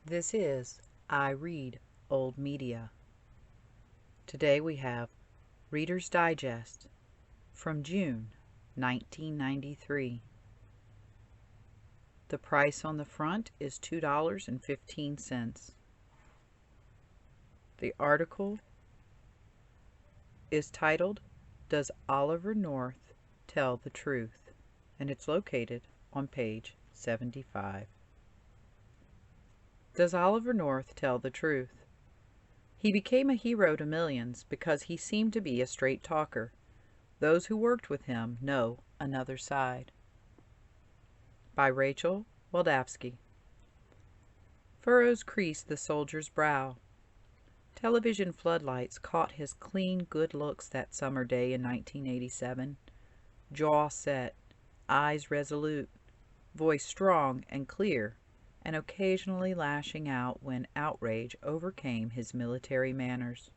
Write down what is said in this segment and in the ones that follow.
This is I Read Old Media. Today we have Reader's Digest from June 1993. The price on the front is $2.15. The article is titled, Does Oliver North Tell the Truth? And it's located on page 75. Does Oliver North tell the truth? He became a hero to millions because he seemed to be a straight talker. Those who worked with him know another side. By Rachel Wildavsky. Furrows creased the soldier's brow. Television floodlights caught his clean good looks that summer day in 1987. Jaw set, eyes resolute, voice strong and clear, and occasionally lashing out when outrage overcame his military manners.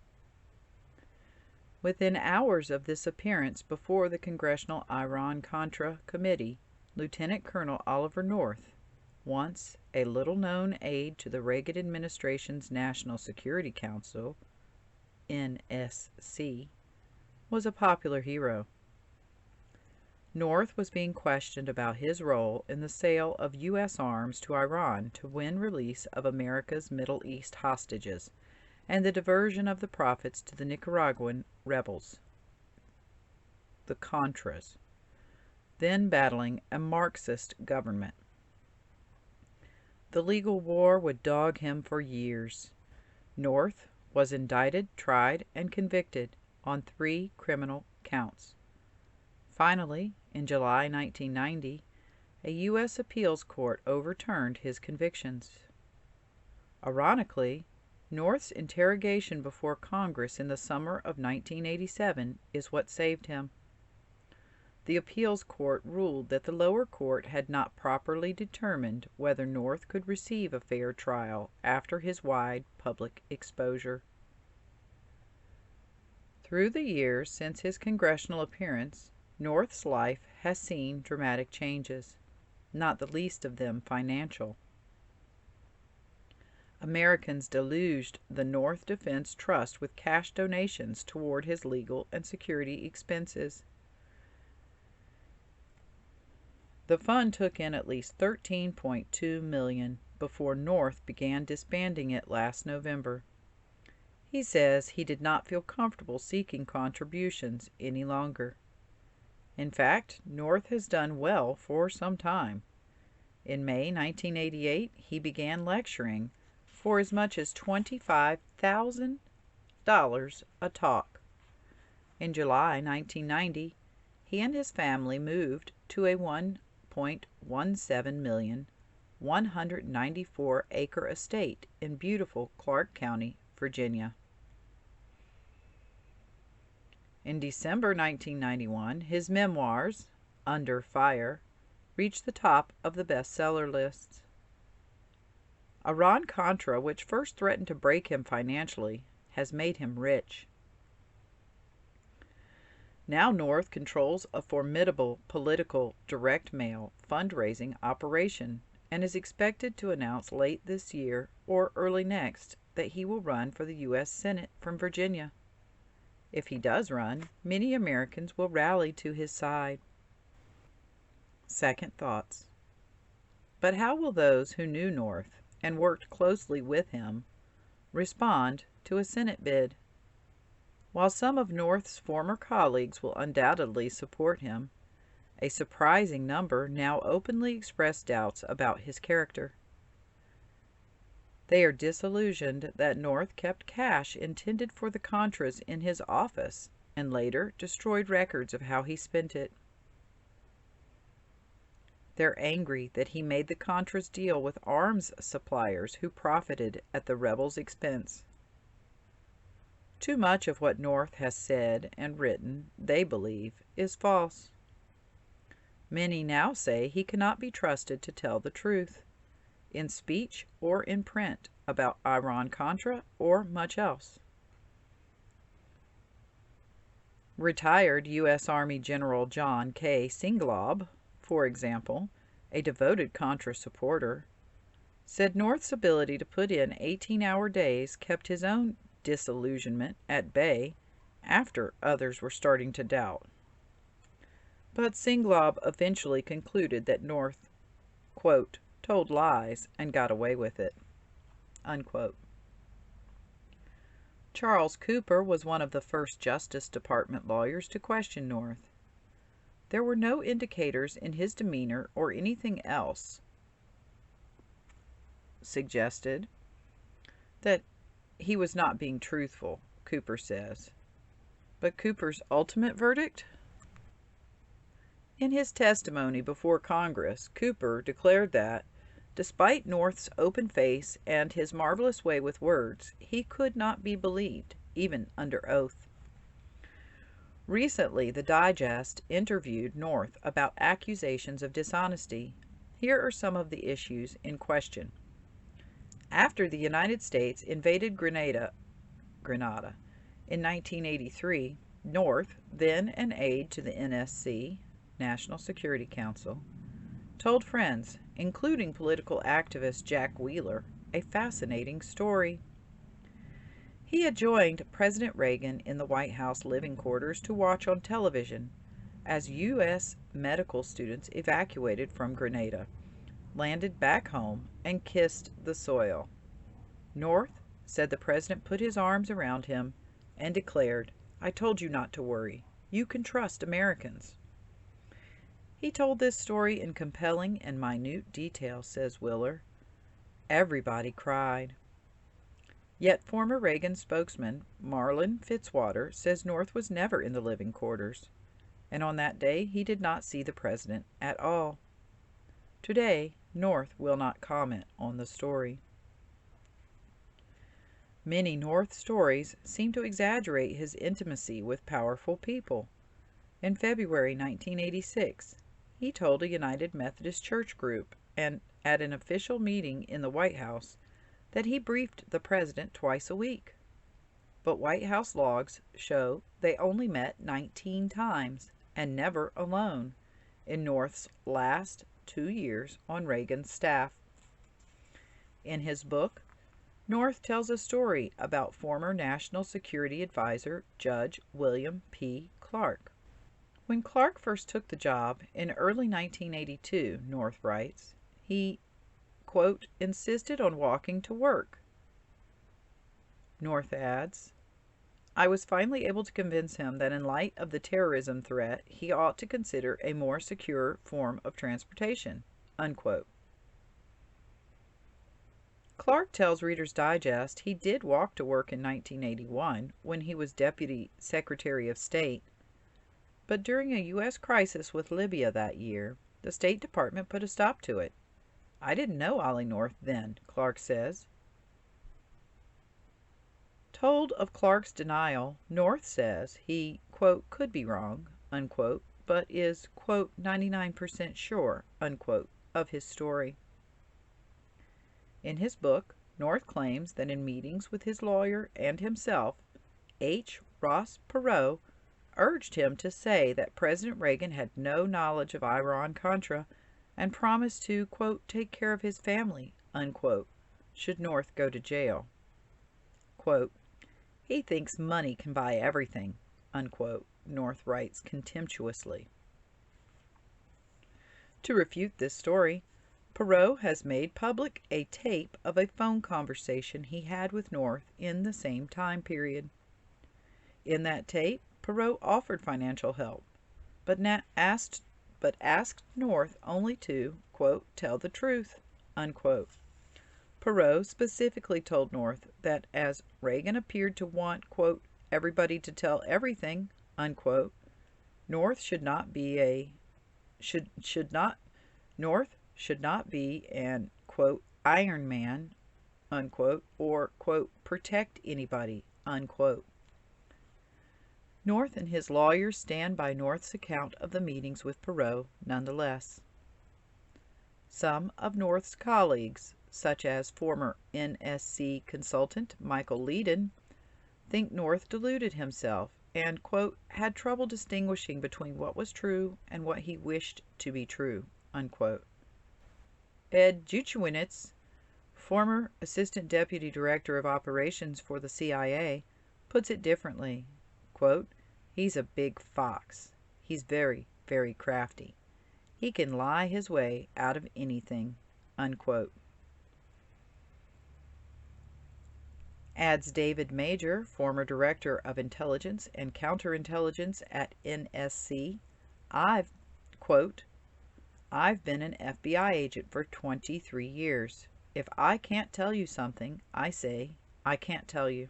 Within hours of this appearance before the Congressional Iran-Contra Committee, Lieutenant Colonel Oliver North, once a little-known aide to the Reagan administration's National Security Council, NSC, was a popular hero. North was being questioned about his role in the sale of U.S. arms to Iran to win release of America's Middle East hostages and the diversion of the profits to the Nicaraguan rebels, the Contras, then battling a Marxist government. The legal war would dog him for years. North was indicted, tried, and convicted on 3 criminal counts. Finally, in July 1990, a U.S. appeals court overturned his convictions. Ironically, North's interrogation before Congress in the summer of 1987 is what saved him. The appeals court ruled that the lower court had not properly determined whether North could receive a fair trial after his wide public exposure. Through the years since his congressional appearance, North's life has seen dramatic changes, not the least of them financial. Americans deluged the North Defense Trust with cash donations toward his legal and security expenses. The fund took in at least $13.2 million before North began disbanding it last November. He says he did not feel comfortable seeking contributions any longer. In fact, North has done well for some time. In May 1988, he began lecturing for as much as $25,000 a talk. In July 1990, he and his family moved to a $1.17 million, 194-acre estate in beautiful Clark County, Virginia. In December 1991, his memoirs, Under Fire, reached the top of the bestseller lists. Iran-Contra, which first threatened to break him financially, has made him rich. Now North controls a formidable political direct mail fundraising operation and is expected to announce late this year or early next that he will run for the U.S. Senate from Virginia. If he does run, many Americans will rally to his side. Second thoughts. But how will those who knew North and worked closely with him respond to a Senate bid? While some of North's former colleagues will undoubtedly support him, a surprising number now openly express doubts about his character. They are disillusioned that North kept cash intended for the Contras in his office and later destroyed records of how he spent it. They're angry that he made the Contras deal with arms suppliers who profited at the rebels' expense. Too much of what North has said and written, they believe, is false. Many now say he cannot be trusted to tell the truth, in speech or in print, about Iran-Contra or much else. Retired U.S. Army General John K. Singlaub, for example, a devoted Contra supporter, said North's ability to put in 18-hour days kept his own disillusionment at bay after others were starting to doubt. But Singlaub eventually concluded that North, quote, told lies and got away with it, unquote. Charles Cooper was one of the first Justice Department lawyers to question North. There were no indicators in his demeanor or anything else suggested that he was not being truthful, Cooper says. But Cooper's ultimate verdict? In his testimony before Congress, Cooper declared that, despite North's open face and his marvelous way with words, he could not be believed, even under oath. Recently, the Digest interviewed North about accusations of dishonesty. Here are some of the issues in question. After the United States invaded Grenada in 1983, North, then an aide to the NSC, National Security Council, told friends, including political activist Jack Wheeler, a fascinating story. He had joined President Reagan in the White House living quarters to watch on television as U.S. medical students evacuated from Grenada, landed back home, and kissed the soil. North said the president put his arms around him and declared, "I told you not to worry. You can trust Americans." He told this story in compelling and minute detail, says Wheeler. Everybody cried. Yet former Reagan spokesman Marlin Fitzwater says North was never in the living quarters, and on that day he did not see the president at all. Today, North will not comment on the story. Many North stories seem to exaggerate his intimacy with powerful people. In February 1986, he told a United Methodist Church group and at an official meeting in the White House that he briefed the president twice a week. But White House logs show they only met 19 times, and never alone, in North's last 2 years on Reagan's staff. In his book, North tells a story about former National Security Advisor Judge William P. Clark. When Clark first took the job in early 1982, North writes, he, quote, insisted on walking to work. North adds, I was finally able to convince him that in light of the terrorism threat, he ought to consider a more secure form of transportation, unquote. Clark tells Reader's Digest he did walk to work in 1981 when he was Deputy Secretary of State, but during a U.S. crisis with Libya that year, the State Department put a stop to it. I didn't know Ollie North then, Clark says. Told of Clark's denial, North says he, quote, could be wrong, unquote, but is, quote, 99% sure, unquote, of his story. In his book, North claims that in meetings with his lawyer and himself, H. Ross Perot urged him to say that President Reagan had no knowledge of Iran-Contra and promised to, quote, take care of his family, unquote, should North go to jail. Quote, he thinks money can buy everything, unquote, North writes contemptuously. To refute this story, Perot has made public a tape of a phone conversation he had with North in the same time period. In that tape, Perot offered financial help, but asked North only to, quote, tell the truth, unquote. Perot specifically told North that as Reagan appeared to want, quote, everybody to tell everything, unquote, North should not be an, quote, Iron Man, unquote, or, quote, protect anybody, unquote. North and his lawyers stand by North's account of the meetings with Perot nonetheless. Some of North's colleagues, such as former NSC consultant Michael Leedon, think North deluded himself and, quote, had trouble distinguishing between what was true and what he wished to be true, unquote. Ed Juchowinitz former Assistant Deputy Director of Operations for the CIA puts it differently. Quote, "He's a big fox. He's very, very crafty. He can lie his way out of anything." Unquote. Adds David Major, former Director of Intelligence and Counterintelligence at NSC, quote, "I've been an FBI agent for 23 years. If I can't tell you something, I say, I can't tell you.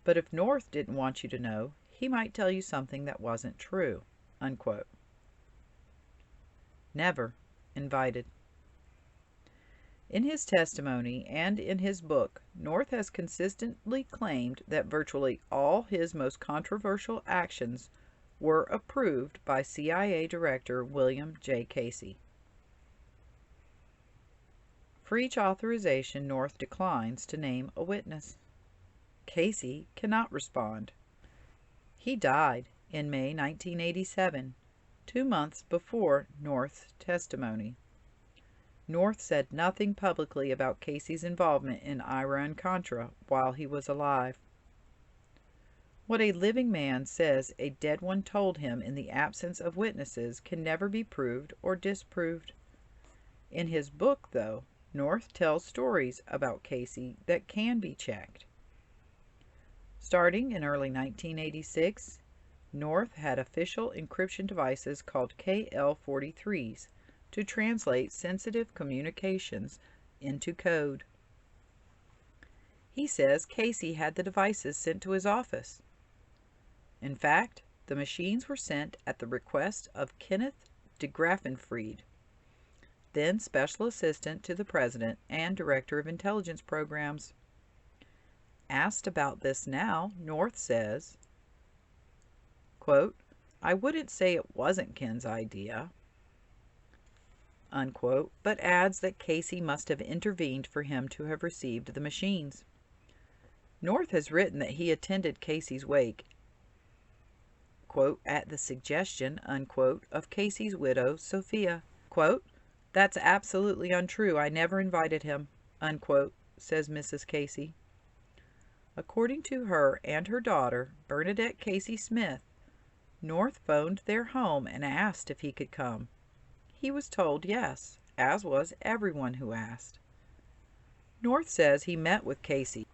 But if North didn't want you to know, he might tell you something that wasn't true." Unquote. Never invited. In his testimony and in his book, North has consistently claimed that virtually all his most controversial actions were approved by CIA Director William J. Casey. For each authorization, North declines to name a witness. Casey cannot respond. He died in May 1987, 2 months before North's testimony. North said nothing publicly about Casey's involvement in Iran-Contra while he was alive. What a living man says a dead one told him in the absence of witnesses can never be proved or disproved. In his book, though, North tells stories about Casey that can be checked. Starting in early 1986, North had official encryption devices called KL-43s to translate sensitive communications into code. He says Casey had the devices sent to his office. In fact, the machines were sent at the request of Kenneth de Graffenfried, then Special Assistant to the President and Director of Intelligence Programs. Asked about this now, North says, quote, "I wouldn't say it wasn't Ken's idea," unquote, but adds that Casey must have intervened for him to have received the machines. North has written that he attended Casey's wake, quote, "at the suggestion," unquote, of Casey's widow, Sophia. Quote, "That's absolutely untrue. I never invited him," unquote, says Mrs. Casey. According to her and her daughter, Bernadette Casey Smith, North phoned their home and asked if he could come. He was told yes, as was everyone who asked. North says he met with Casey,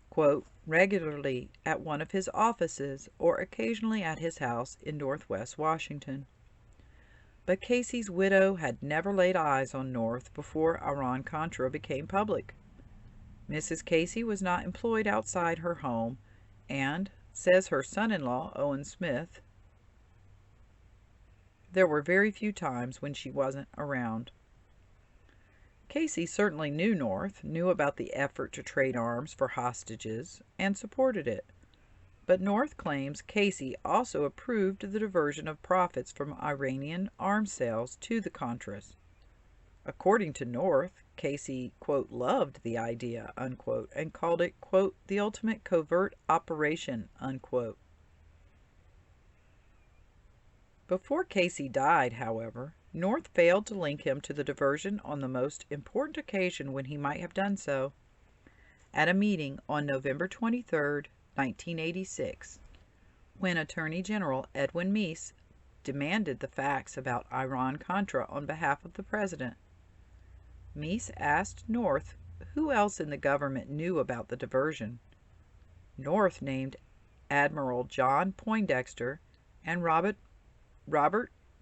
quote, "regularly at one of his offices or occasionally at his house in Northwest Washington." But Casey's widow had never laid eyes on North before Iran-Contra became public. Mrs. Casey was not employed outside her home, and, says her son-in-law, Owen Smith, there were very few times when she wasn't around. Casey certainly knew North, knew about the effort to trade arms for hostages, and supported it. But North claims Casey also approved the diversion of profits from Iranian arms sales to the Contras. According to North, Casey, quote, "loved the idea," unquote, and called it, quote, "the ultimate covert operation," unquote. Before Casey died, however, North failed to link him to the diversion on the most important occasion when he might have done so, at a meeting on November 23, 1986, when Attorney General Edwin Meese demanded the facts about Iran-Contra on behalf of the President. Meese asked North who else in the government knew about the diversion. North named Admiral John Poindexter and Robert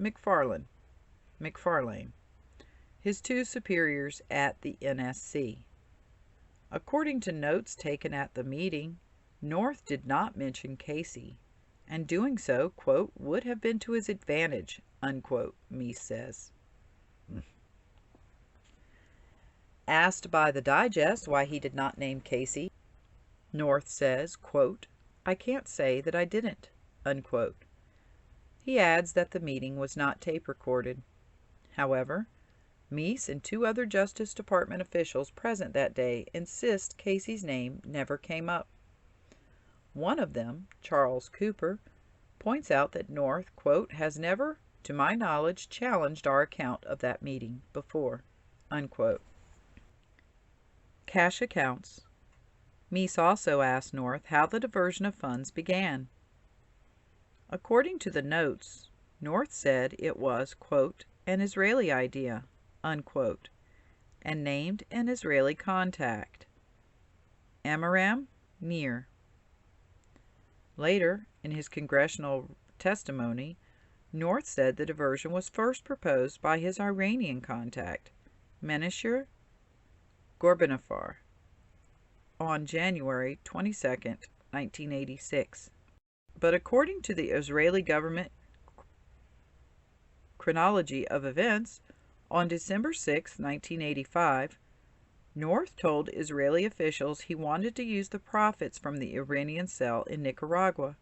McFarlane, his two superiors at the NSC. According to notes taken at the meeting, North did not mention Casey, and doing so, quote, "would have been to his advantage," unquote, Meese says. Asked by the Digest why he did not name Casey, North says, quote, "I can't say that I didn't," unquote. He adds that the meeting was not tape recorded. However, Meese and 2 other Justice Department officials present that day insist Casey's name never came up. One of them, Charles Cooper, points out that North, quote, "has never, to my knowledge, challenged our account of that meeting before," unquote. Cash accounts. Meese also asked North how the diversion of funds began. According to the notes, North said it was, quote, an Israeli idea, unquote, and named an Israeli contact, Amiram Nir. Later, in his congressional testimony, North said the diversion was first proposed by his Iranian contact, Menasher Ghorbanifar, on January 22, 1986. But according to the Israeli government chronology of events, on December 6, 1985, North told Israeli officials he wanted to use the profits from the Iranian cell in Nicaragua.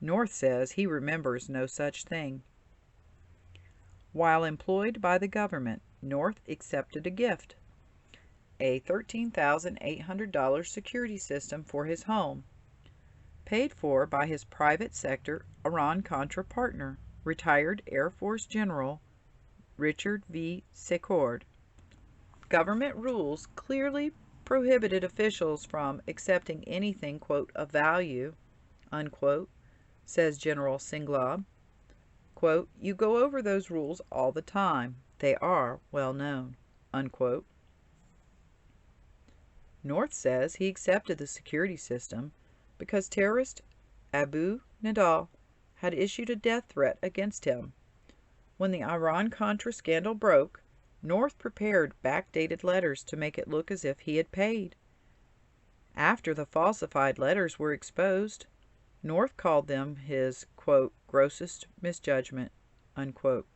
North says he remembers no such thing. While employed by the government, North accepted a gift, a $13,800 security system for his home, paid for by his private sector Iran-Contra partner, retired Air Force General Richard V. Secord. Government rules clearly prohibited officials from accepting anything, quote, of value, unquote, says General Singlaub. Quote, you go over those rules all the time. They are well known, unquote. North says he accepted the security system because terrorist Abu Nidal had issued a death threat against him. When the Iran-Contra scandal broke, North prepared backdated letters to make it look as if he had paid. After the falsified letters were exposed, North called them his, quote, grossest misjudgment, unquote.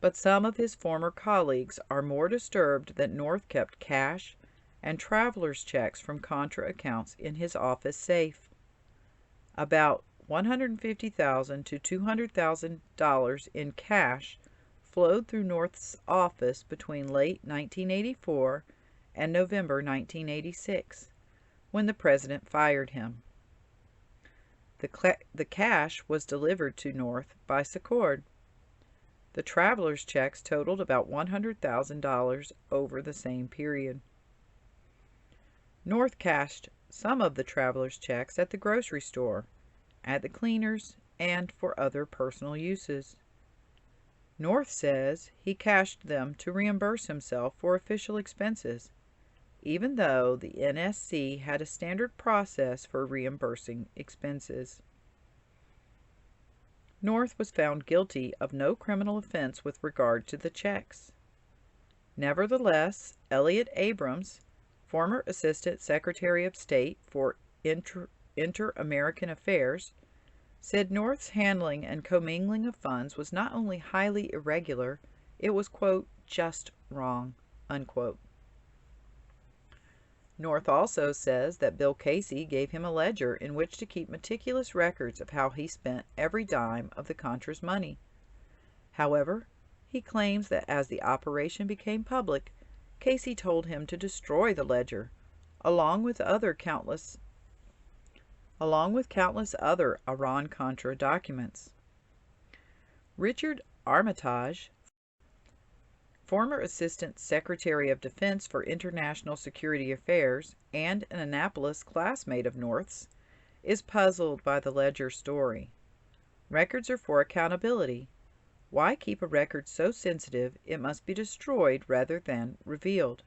But some of his former colleagues are more disturbed that North kept cash and traveler's checks from Contra accounts in his office safe. About $150,000 to $200,000 in cash flowed through North's office between late 1984 and November 1986, when the president fired him. The cash was delivered to North by Secord. The traveler's checks totaled about $100,000 over the same period. North cashed some of the traveler's checks at the grocery store, at the cleaners, and for other personal uses. North says he cashed them to reimburse himself for official expenses, even though the NSC had a standard process for reimbursing expenses. North was found guilty of no criminal offense with regard to the checks. Nevertheless, Elliott Abrams, former Assistant Secretary of State for Inter-American Affairs, said North's handling and commingling of funds was not only highly irregular, it was, quote, just wrong, unquote. North also says that Bill Casey gave him a ledger in which to keep meticulous records of how he spent every dime of the Contra's money. However, he claims that as the operation became public, Casey told him to destroy the ledger, along with countless other Iran-Contra documents. Richard Armitage, former Assistant Secretary of Defense for International Security Affairs and an Annapolis classmate of North's, is puzzled by the ledger story. Records are for accountability. Why keep a record so sensitive it must be destroyed rather than revealed?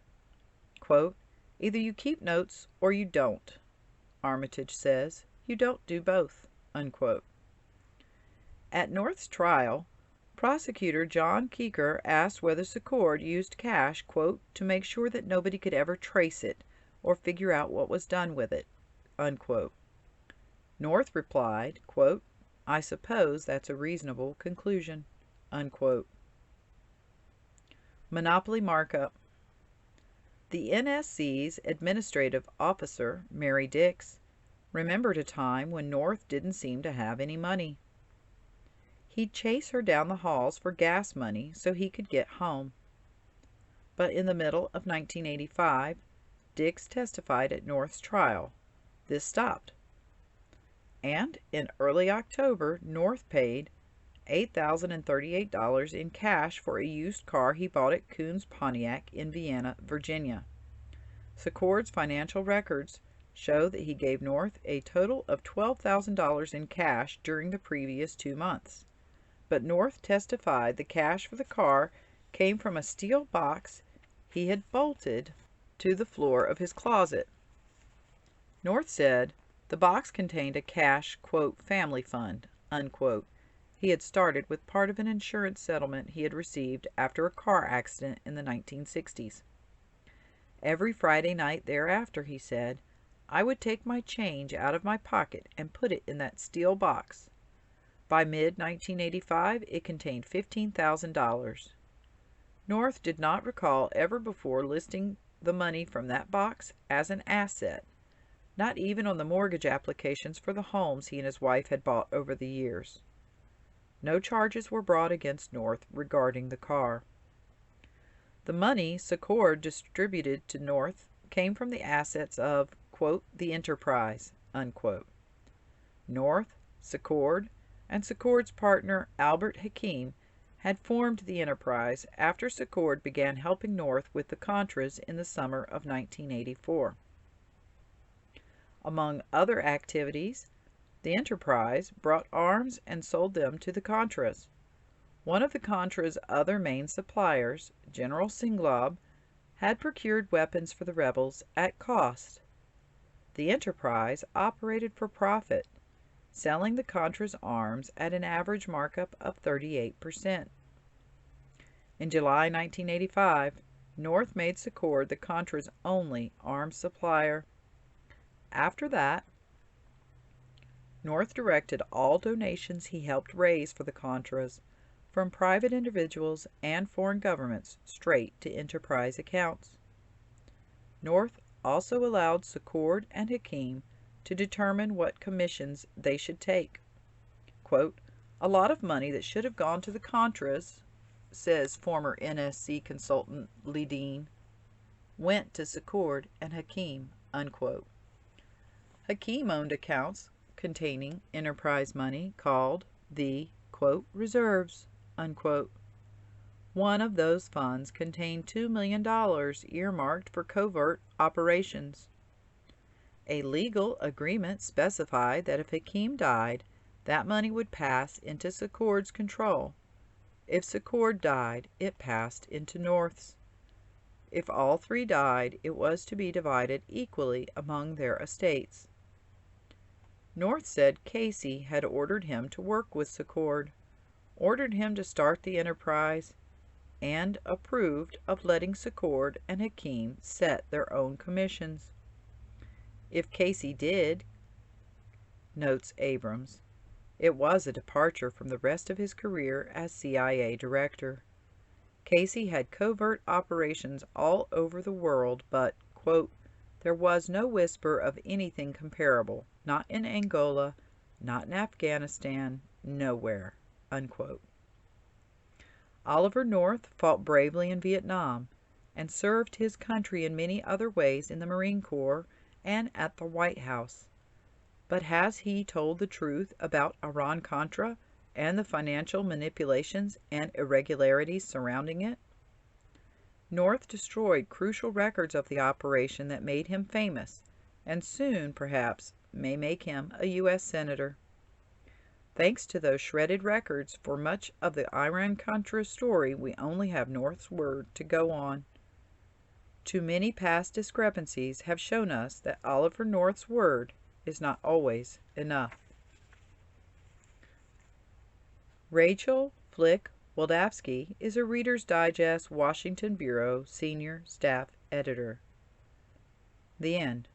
Quote, either you keep notes or you don't, Armitage says. You don't do both, unquote. At North's trial, prosecutor John Keeker asked whether Secord used cash, quote, to make sure that nobody could ever trace it or figure out what was done with it, unquote. North replied, quote, I suppose that's a reasonable conclusion, unquote. Monopoly markup. The NSC's administrative officer, Mary Dix, remembered a time when North didn't seem to have any money. He'd chase her down the halls for gas money so he could get home. But in the middle of 1985, Dix testified at North's trial. This stopped. And in early October, North paid $8,038 in cash for a used car he bought at Coons Pontiac in Vienna, Virginia. Secord's financial records show that he gave North a total of $12,000 in cash during the previous 2 months. But North testified the cash for the car came from a steel box he had bolted to the floor of his closet. North said the box contained a cash, quote, family fund, unquote, he had started with part of an insurance settlement he had received after a car accident in the 1960s. Every Friday night thereafter, he said, I would take my change out of my pocket and put it in that steel box. By mid-1985, it contained $15,000. North did not recall ever before listing the money from that box as an asset, not even on the mortgage applications for the homes he and his wife had bought over the years. No charges were brought against North regarding the car. The money Secord distributed to North came from the assets of, quote, the enterprise, unquote. North, Secord, and Secord's partner Albert Hakim had formed the enterprise after Secord began helping North with the Contras in the summer of 1984. Among other activities, the enterprise brought arms and sold them to the Contras. One of the Contras' other main suppliers, General Singlaub, had procured weapons for the rebels at cost. The enterprise operated for profit, selling the Contras arms at an average markup of 38%. In July 1985, North made Secord the Contras' only arms supplier. After that, North directed all donations he helped raise for the Contras, from private individuals and foreign governments, straight to enterprise accounts. North also allowed Secord and Hakim to determine what commissions they should take. Quote, a lot of money that should have gone to the Contras, says former NSC consultant Ledeen, went to Secord and Hakim, unquote. Hakim owned accounts containing enterprise money called the, quote, reserves, unquote. One of those funds contained $2 million earmarked for covert operations. A legal agreement specified that if Hakim died, that money would pass into Secord's control. If Secord died, it passed into North's. If all three died, it was to be divided equally among their estates. North said Casey had ordered him to work with Secord, ordered him to start the enterprise, and approved of letting Secord and Hakim set their own commissions. If Casey did, notes Abrams, it was a departure from the rest of his career as CIA director. Casey had covert operations all over the world, but, quote, there was no whisper of anything comparable, not in Angola, not in Afghanistan, nowhere, unquote. Oliver North fought bravely in Vietnam and served his country in many other ways in the Marine Corps and at the White House. But has he told the truth about Iran-Contra and the financial manipulations and irregularities surrounding it? North destroyed crucial records of the operation that made him famous, and soon, perhaps, may make him a U.S. Senator. Thanks to those shredded records, for much of the Iran-Contra story we only have North's word to go on. Too many past discrepancies have shown us that Oliver North's word is not always enough. Rachel Flick Wildavsky is a Reader's Digest Washington Bureau Senior Staff Editor. The end.